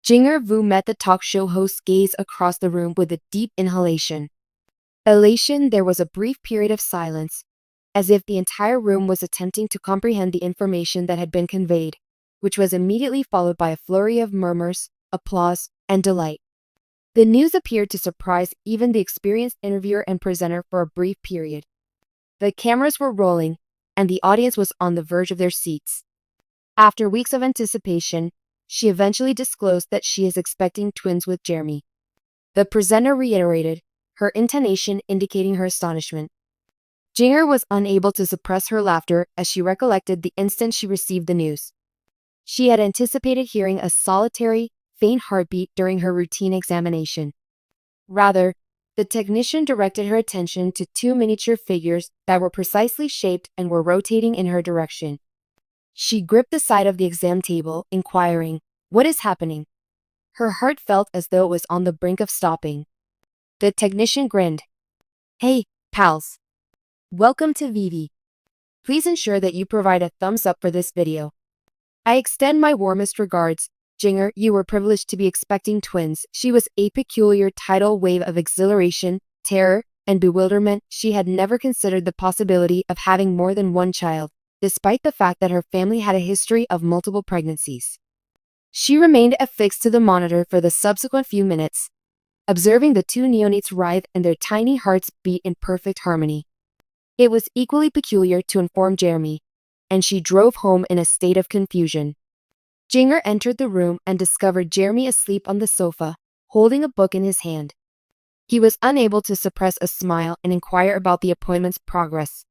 Jinger Vuolo met the talk show host's gaze across the room with a deep inhalation. Elation. There was a brief period of silence, as if the entire room was attempting to comprehend the information that had been conveyed, which was immediately followed by a flurry of murmurs, applause, and delight. The news appeared to surprise even the experienced interviewer and presenter for a brief period. The cameras were rolling, and the audience was on the verge of their seats. After weeks of anticipation, she eventually disclosed that she is expecting twins with Jeremy. The presenter reiterated, her intonation indicating her astonishment. Jinger was unable to suppress her laughter as she recollected the instant she received the news. She had anticipated hearing a solitary, faint heartbeat during her routine examination. Rather, the technician directed her attention to two miniature figures that were precisely shaped and were rotating in her direction. She gripped the side of the exam table, inquiring, "What is happening?" Her heart felt as though it was on the brink of stopping. The technician grinned. "Hey, pals. Welcome to Vivi. Please ensure that you provide a thumbs up for this video. I extend my warmest regards. Jinger, you were privileged to be expecting twins." She was a peculiar tidal wave of exhilaration, terror, and bewilderment. She had never considered the possibility of having more than one child, despite the fact that her family had a history of multiple pregnancies. She remained affixed to the monitor for the subsequent few minutes, observing the two neonates writhe and their tiny hearts beat in perfect harmony. It was equally peculiar to inform Jeremy, and she drove home in a state of confusion. Jinger entered the room and discovered Jeremy asleep on the sofa, holding a book in his hand. He was unable to suppress a smile and inquire about the appointment's progress.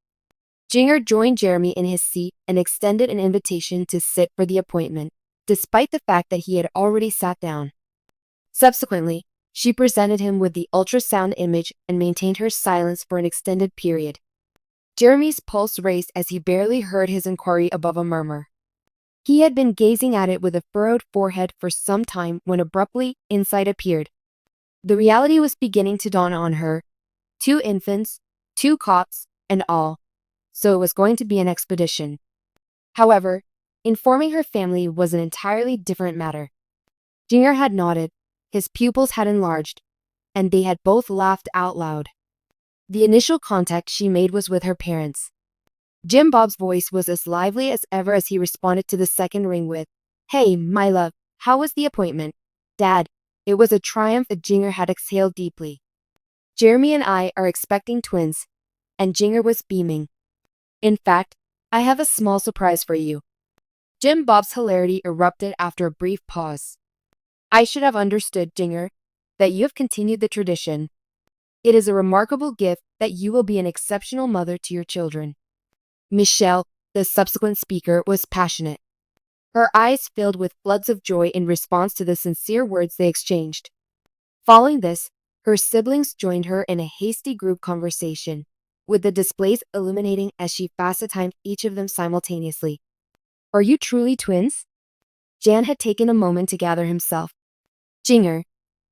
Jinger joined Jeremy in his seat and extended an invitation to sit for the appointment, despite the fact that he had already sat down. Subsequently, she presented him with the ultrasound image and maintained her silence for an extended period. Jeremy's pulse raced as he barely heard his inquiry above a murmur. He had been gazing at it with a furrowed forehead for some time when abruptly insight appeared. The reality was beginning to dawn on her. 2 infants, 2 cots, and all. So it was going to be an expedition. However, informing her family was an entirely different matter. Jinger had nodded, his pupils had enlarged, and they had both laughed out loud. The initial contact she made was with her parents. Jim Bob's voice was as lively as ever as he responded to the second ring with, "Hey, my love, how was the appointment?" "Dad." It was a triumph that Jinger had exhaled deeply. "Jeremy and I are expecting twins," and Jinger was beaming. "In fact, I have a small surprise for you." Jim Bob's hilarity erupted after a brief pause. "I should have understood, Jinger, that you have continued the tradition. It is a remarkable gift that you will be an exceptional mother to your children." Michelle, the subsequent speaker, was passionate. Her eyes filled with floods of joy in response to the sincere words they exchanged. Following this, her siblings joined her in a hasty group conversation, with the displays illuminating as she fast-timed each of them simultaneously. "Are you truly twins?" Jan had taken a moment to gather himself. "Jinger,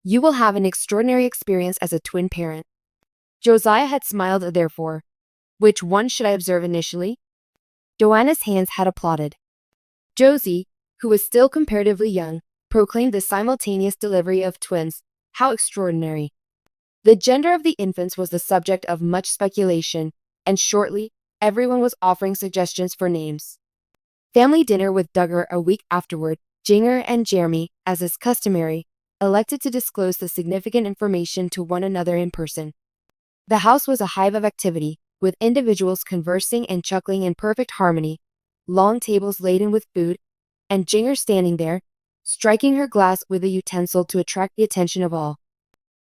you will have an extraordinary experience as a twin parent." Josiah had smiled therefore. "Which one should I observe initially?" Joanna's hands had applauded. Josie, who was still comparatively young, proclaimed the simultaneous delivery of twins. How extraordinary. The gender of the infants was the subject of much speculation, and shortly, everyone was offering suggestions for names. Family dinner with Duggar a week afterward, Jinger and Jeremy, as is customary, elected to disclose the significant information to one another in person. The house was a hive of activity, with individuals conversing and chuckling in perfect harmony, long tables laden with food, and Jinger standing there, striking her glass with a utensil to attract the attention of all.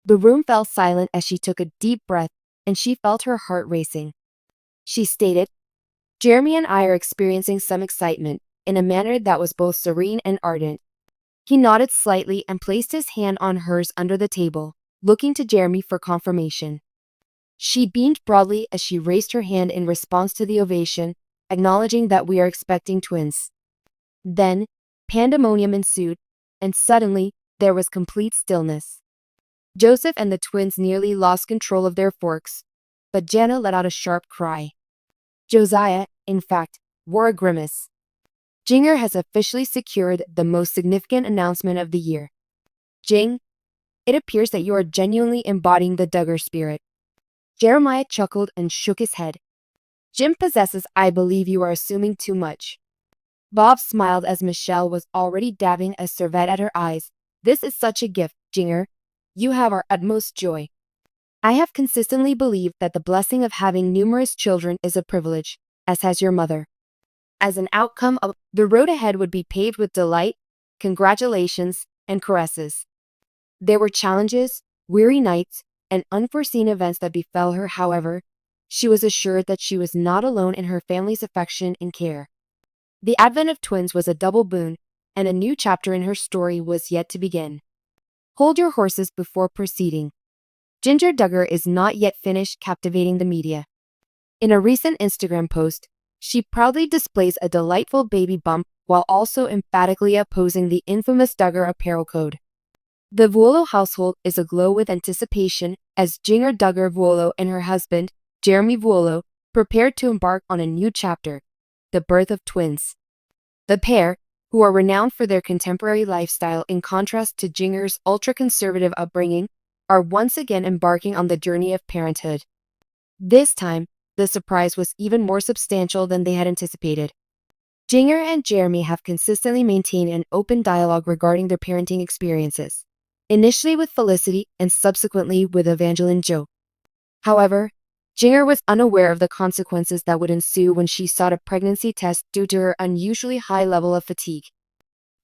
The room fell silent as she took a deep breath, and she felt her heart racing. She stated, "Jeremy and I are experiencing some excitement, in a manner that was both serene and ardent." He nodded slightly and placed his hand on hers under the table, looking to Jeremy for confirmation. She beamed broadly as she raised her hand in response to the ovation, acknowledging that we are expecting twins. Then, pandemonium ensued, and suddenly, there was complete stillness. Joseph and the twins nearly lost control of their forks, but Johannah let out a sharp cry. Josiah, in fact, wore a grimace. Jinger has officially secured the most significant announcement of the year. Jing, it appears that you are genuinely embodying the Duggar spirit. Jeremiah chuckled and shook his head. Jim possesses, I believe you are assuming too much. Bob smiled as Michelle was already dabbing a serviette at her eyes. This is such a gift, Jinger. You have our utmost joy. I have consistently believed that the blessing of having numerous children is a privilege, as has your mother. As an outcome of the road ahead would be paved with delight, congratulations, and caresses. There were challenges, weary nights, and unforeseen events that befell her. However, she was assured that she was not alone in her family's affection and care. The advent of twins was a double boon, and a new chapter in her story was yet to begin. Hold your horses before proceeding. Jinger Duggar is not yet finished captivating the media. In a recent Instagram post, she proudly displays a delightful baby bump while also emphatically opposing the infamous Duggar apparel code. The Vuolo household is aglow with anticipation as Jinger Vuolo and her husband, Jeremy Vuolo, prepared to embark on a new chapter, the birth of twins. The pair, who are renowned for their contemporary lifestyle in contrast to Jinger's ultra-conservative upbringing, are once again embarking on the journey of parenthood. This time, the surprise was even more substantial than they had anticipated. Jinger and Jeremy have consistently maintained an open dialogue regarding their parenting experiences, initially with Felicity and subsequently with Evangeline Jo. However, Jinger was unaware of the consequences that would ensue when she sought a pregnancy test due to her unusually high level of fatigue.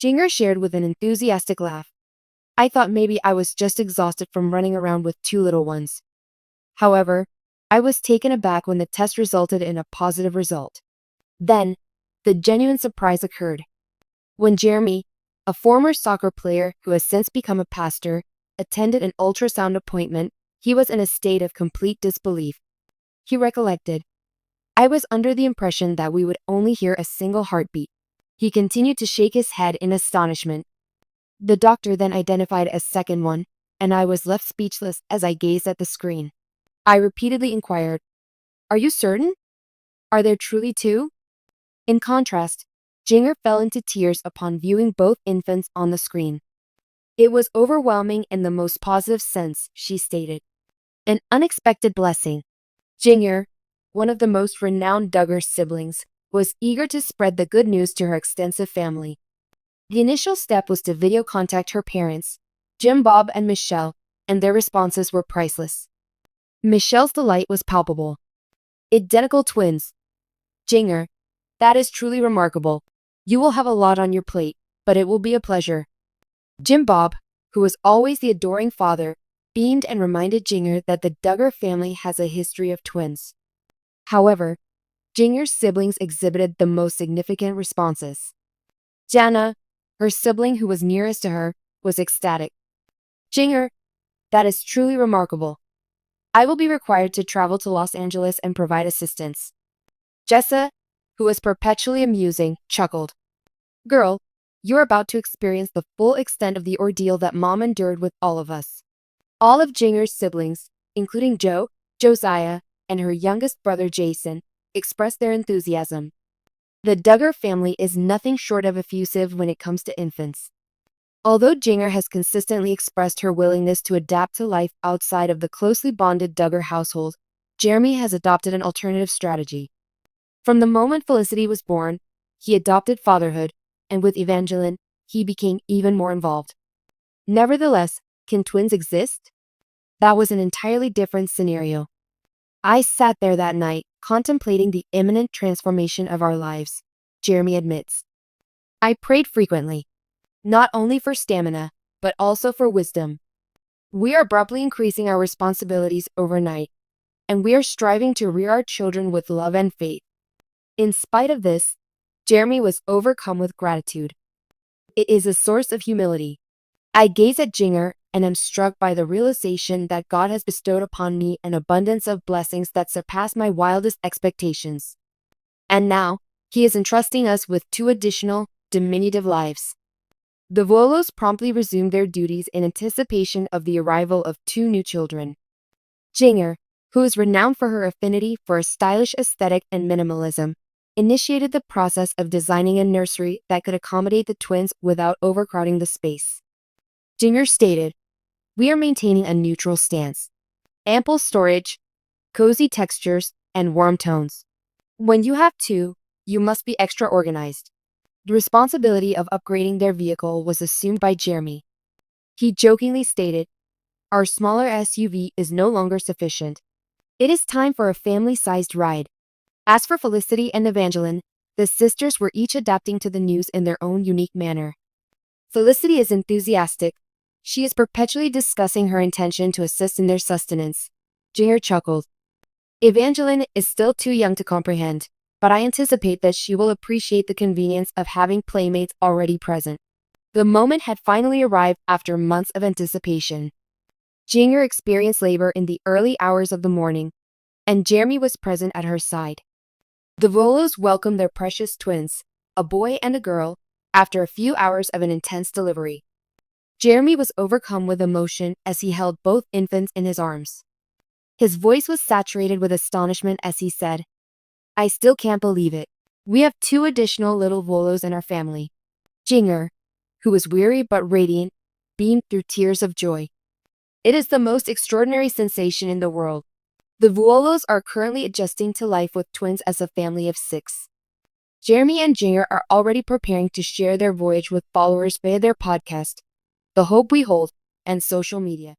Jinger shared with an enthusiastic laugh, I thought maybe I was just exhausted from running around with two little ones. However, I was taken aback when the test resulted in a positive result. Then, the genuine surprise occurred. When Jeremy, a former soccer player who has since become a pastor, attended an ultrasound appointment, he was in a state of complete disbelief. He recollected, I was under the impression that we would only hear a single heartbeat. He continued to shake his head in astonishment. The doctor then identified a second one, and I was left speechless as I gazed at the screen. I repeatedly inquired, Are you certain? Are there truly two? In contrast, Jinger fell into tears upon viewing both infants on the screen. It was overwhelming in the most positive sense, she stated. An unexpected blessing. Jinger, one of the most renowned Duggar siblings, was eager to spread the good news to her extensive family. The initial step was to video contact her parents, Jim, Bob, and Michelle, and their responses were priceless. Michelle's delight was palpable. Identical twins. Jinger, that is truly remarkable. You will have a lot on your plate, but it will be a pleasure. Jim Bob, who was always the adoring father, beamed and reminded Jinger that the Duggar family has a history of twins. However, Jinger's siblings exhibited the most significant responses. Johannah, her sibling who was nearest to her, was ecstatic. Jinger, that is truly remarkable. I will be required to travel to Los Angeles and provide assistance. Jessa, who was perpetually amusing, chuckled. Girl, you're about to experience the full extent of the ordeal that Mom endured with all of us. All of Jinger's siblings, including Joe, Josiah, and her youngest brother Jason, expressed their enthusiasm. The Duggar family is nothing short of effusive when it comes to infants. Although Jinger has consistently expressed her willingness to adapt to life outside of the closely bonded Duggar household, Jeremy has adopted an alternative strategy. From the moment Felicity was born, he adopted fatherhood, and with Evangeline, he became even more involved. Nevertheless, can twins exist? That was an entirely different scenario. I sat there that night, contemplating the imminent transformation of our lives, Jeremy admits. I prayed frequently, not only for stamina, but also for wisdom. We are abruptly increasing our responsibilities overnight, and we are striving to rear our children with love and faith. In spite of this, Jeremy was overcome with gratitude. It is a source of humility. I gaze at Jinger and am struck by the realization that God has bestowed upon me an abundance of blessings that surpass my wildest expectations. And now, He is entrusting us with 2 additional, diminutive lives. The Vuolos promptly resumed their duties in anticipation of the arrival of 2 new children. Jinger, who is renowned for her affinity for a stylish aesthetic and minimalism, initiated the process of designing a nursery that could accommodate the twins without overcrowding the space. Jinger stated, "We are maintaining a neutral stance. Ample storage, cozy textures, and warm tones. When you have two, you must be extra organized." The responsibility of upgrading their vehicle was assumed by Jeremy. He jokingly stated, "Our smaller SUV is no longer sufficient. It is time for a family-sized ride." As for Felicity and Evangeline, the sisters were each adapting to the news in their own unique manner. Felicity is enthusiastic. She is perpetually discussing her intention to assist in their sustenance. Jinger chuckled. Evangeline is still too young to comprehend, but I anticipate that she will appreciate the convenience of having playmates already present. The moment had finally arrived after months of anticipation. Jinger experienced labor in the early hours of the morning, and Jeremy was present at her side. The Vuolos welcomed their precious twins, a boy and a girl, after a few hours of an intense delivery. Jeremy was overcome with emotion as he held both infants in his arms. His voice was saturated with astonishment as he said, "I still can't believe it. We have 2 additional little Vuolos in our family." Jinger, who was weary but radiant, beamed through tears of joy. "It is the most extraordinary sensation in the world. The Vuolos are currently adjusting to life with twins as a family of 6. Jeremy and Jinger are already preparing to share their voyage with followers via their podcast, The Hope We Hold, and social media.